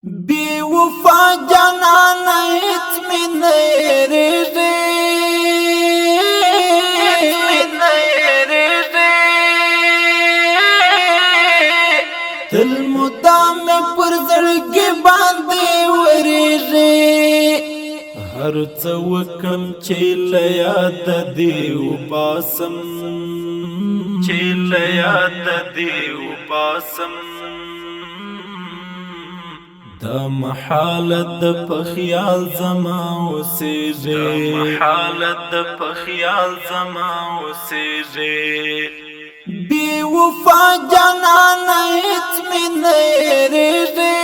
بی وفا جانان اطمینان ریزی تل مدام پر زړګي باندې ورېږي هر څه وکړم چې له یاد دې وباسم چې له یاد دې وباسم دا محالت په خیال زما اوسېږي محالت په خیال زما اوسېږي بی وفا جانان اطمینان ریزی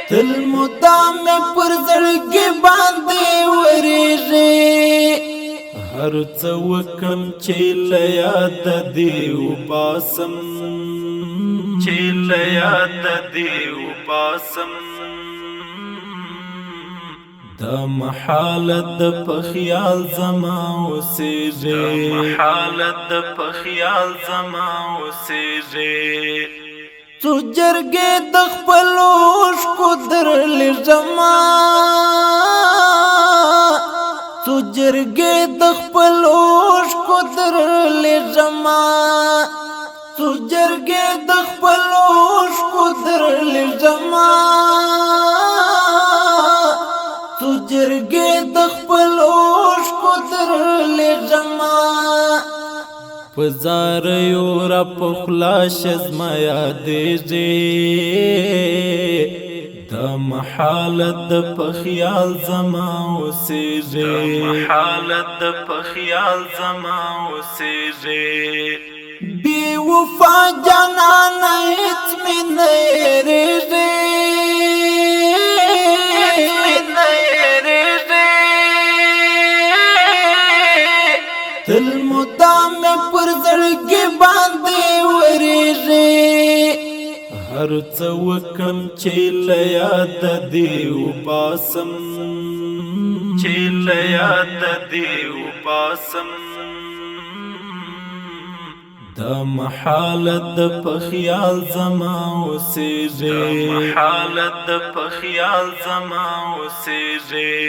تل مدام پر زړګي باندې ورېږي هر څه وکړم چې له یاد دې وباسم چې له یاد دې وباسم دا محالت په خیال زما اوسېږي محالت په خیال زما اوسېږي څو جرګې د خپلو اوښکو درلېږمه څو جرګې د خپلو اوښکو درلېږمه څو جرګې د خپلو اوښکو درلېږمه څو جرګې د خپلو اوښکو درلېږمه په زاریو را په خوله شه زما یادېږي دا محالت په خیال زما اوسېږي محالت په خیال زما اوسېږي بی وفا جانان اطمینان ریزی تل مدام پر زړګي باندې ورېږي هر څه وکړم چې له یاد دې وباسم چې له یاد دې وباسم دا محالت په خیال زما اوسېږي محالت په خیال زما اوسېږي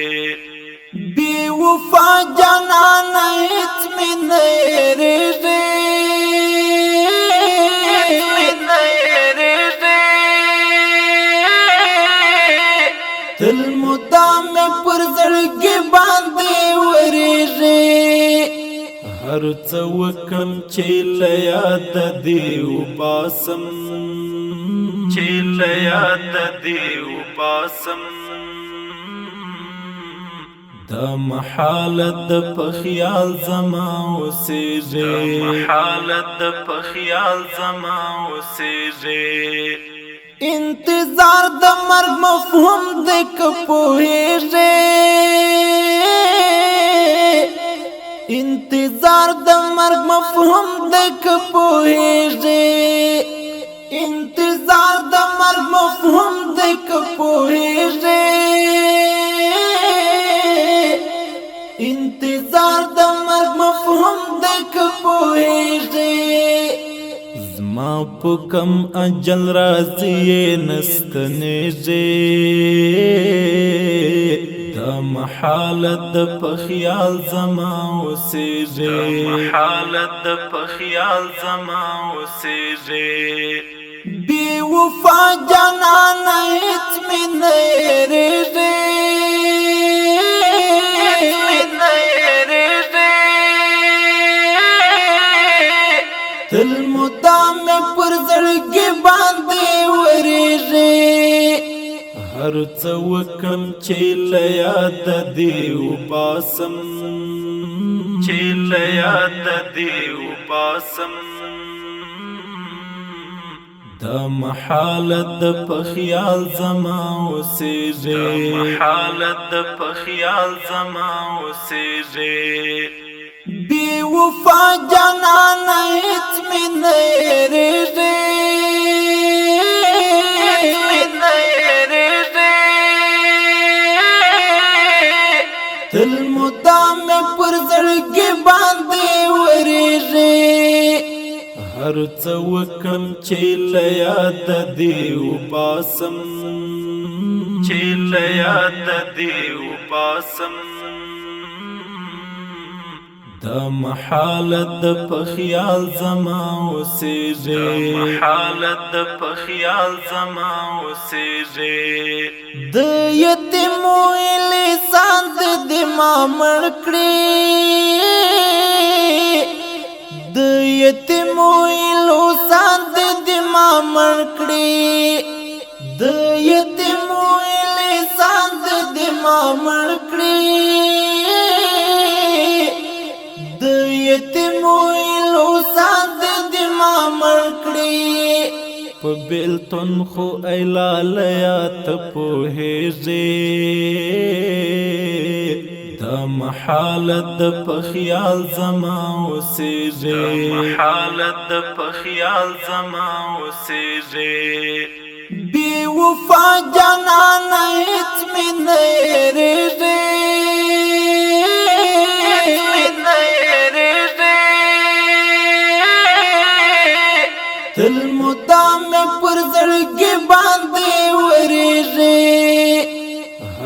بی وفا جانان اطمینان ریزی تل مدام پر زړګي باندې ورېږي هر څه وکړم چې له یاد دې وباسم چې له یاد دې وباسم دا محالت په خیال زما اوسېږي محالت په خیال زما اوسېږي انتظار د مرګ مفهوم دې که پوهېږي انتظار د مرګ مفهوم دې که پوهېږي انتظار د مرګ مفهوم دې که پوهېږي انتظار د مرګ مفهوم دې که پوهېږي زما په کم اجل راځي نستنېږي دا محالت په خیال زما اوسېږي محالت په خیال زما اوسېږي بی وفا جانان اطمینان ریزی تل مدام پر زړګي باندې ورېږي هر څه وکړم چې له یاد دې وباسم چې له یاد دې وباسم دا محالت په خیال زما اوسېږي محالت په خیال زما اوسېږي بی وفا جانان اطمینان ریزی تل مدام پر زړګي باندې ورېږي هر څه وکړم چې له یاده دې وباسم چې له یاده دې وباسم د محالت په خیال زما اوسېږي د محالت په خیال زما اوسېږي د یتیمو لسان دې ما مړ کړې د یتیمو لسان دې ما مړ کړې د یتیمو لسان دې ما مړ کړې د یتیمو لسان دې ما مړ کړې په بیلتون خو ایلالیا ته پوهېږې د محالت په خیال زما اوسېږي د محالت په خیال زما اوسېږي بې وفا جانانه هېڅ مې نه هېرېږي تل مدام مې پر زړګي باندې ورېږي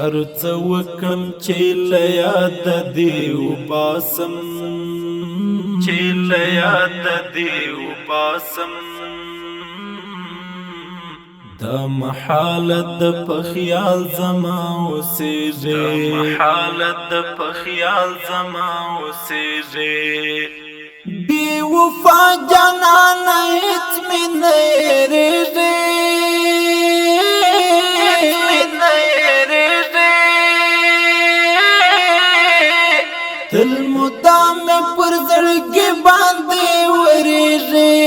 هر څه وکړم چې له یاده دې وباسم چې له یاده دې وباسم د محالت په خیال زما اوسېږي د محالت په خیال زما اوسېږي بې وفا جانانه هېڅ مې نه هېرېږي تل مدام مې پر زړګي باندې ورېږي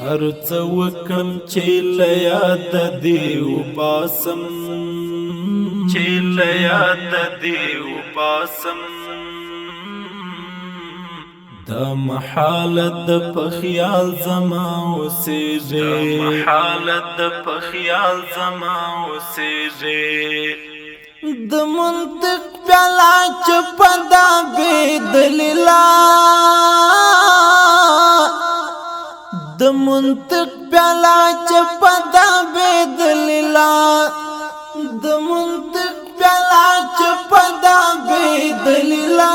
هر څه وکړم چې له یاده دې وباسم چې له یاده دې وباسم د محالت په خیال زما اوسېږي د محالت په خیال زما اوسېږي د منطق پیاله چپه ده بې دلیله د منطق پیاله چپه ده بې دلیله د منطق پیاله چپه ده بې دلیله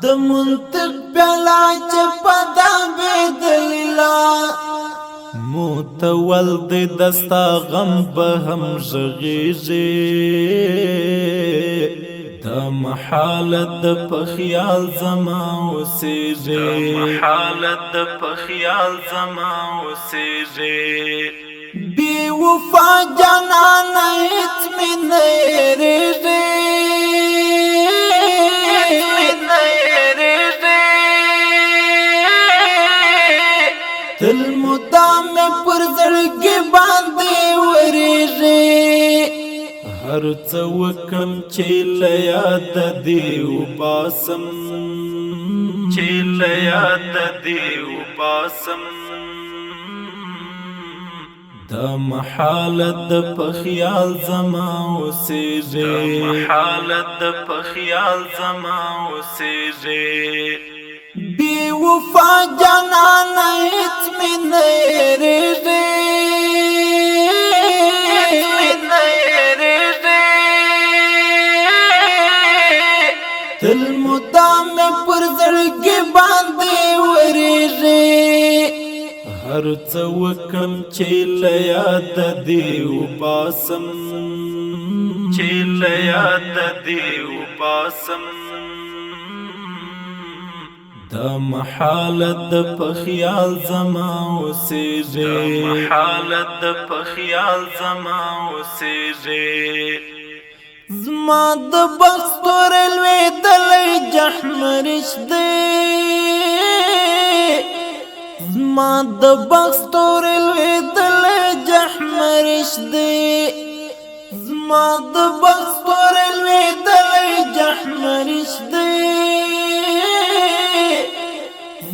د منطق پیاله چپه ده بې دلیله متول دې دستا غم به هم ږغېږي د محالت په خیال زما اوسېږي د محالت په خیال زما اوسېږي بې وفا جانانه هېڅ مې نه هېرېږي تل مدام مې پر زړګي باندې ورېږي هر څه وکړم چې له یاده دې وباسم چې له یاده دې وباسم د محالت په خیال زما اوسېږي د محالت په خیال زما اوسېږي بې وفا جانانه هېڅ مې نه هېرېږي تل مدام مې پر زړګي باندې ورېږي هر څه وکړم چې له یاده دې وباسم چې له یاده دې وباسم د محالت په خیال زما اوسېږي د محالت په خیال زما اوسېږي زما د بختور لوېدلی جحمرش دی زما د بختور لوېدلی جحمرش دی زما د بختور لوېدلی جحمرش دی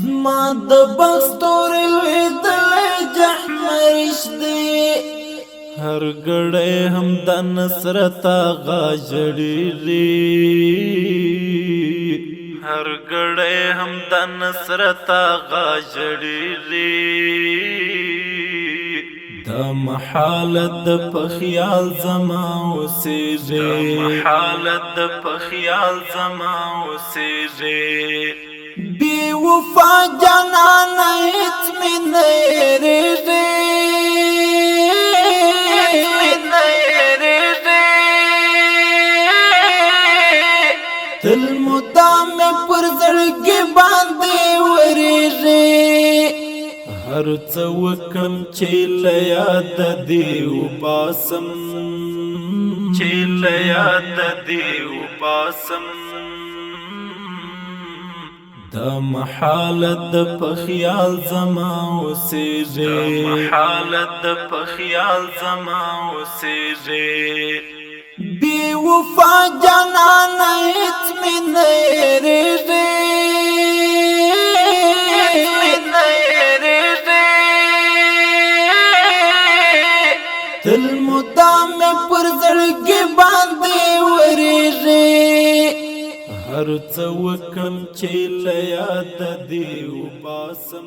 زما د بختور لوېدلی جحمرش دی هر ګړی هم د نصرت آغا ژړېږي هر ګړی هم د نصرت آغا ژړېږي د محالت په خیال زما اوسېږي د محالت په خیال زما اوسېږي بی وفا جانانه هېڅ مې نه هېرېږي تل مدام پر زړګي باندې ورېږي هر څه وکم چې له یاده دې وباسم چې له یاده دې وباسم د محالت په خیال زما اوسېږي د محالت په خیال زما اوسېږي بی وفا جانانه هېڅ مې نه هېرېږي تل مدام پر زړګي باندې ورېږي هر څه وکم چې له یاده دې وباسم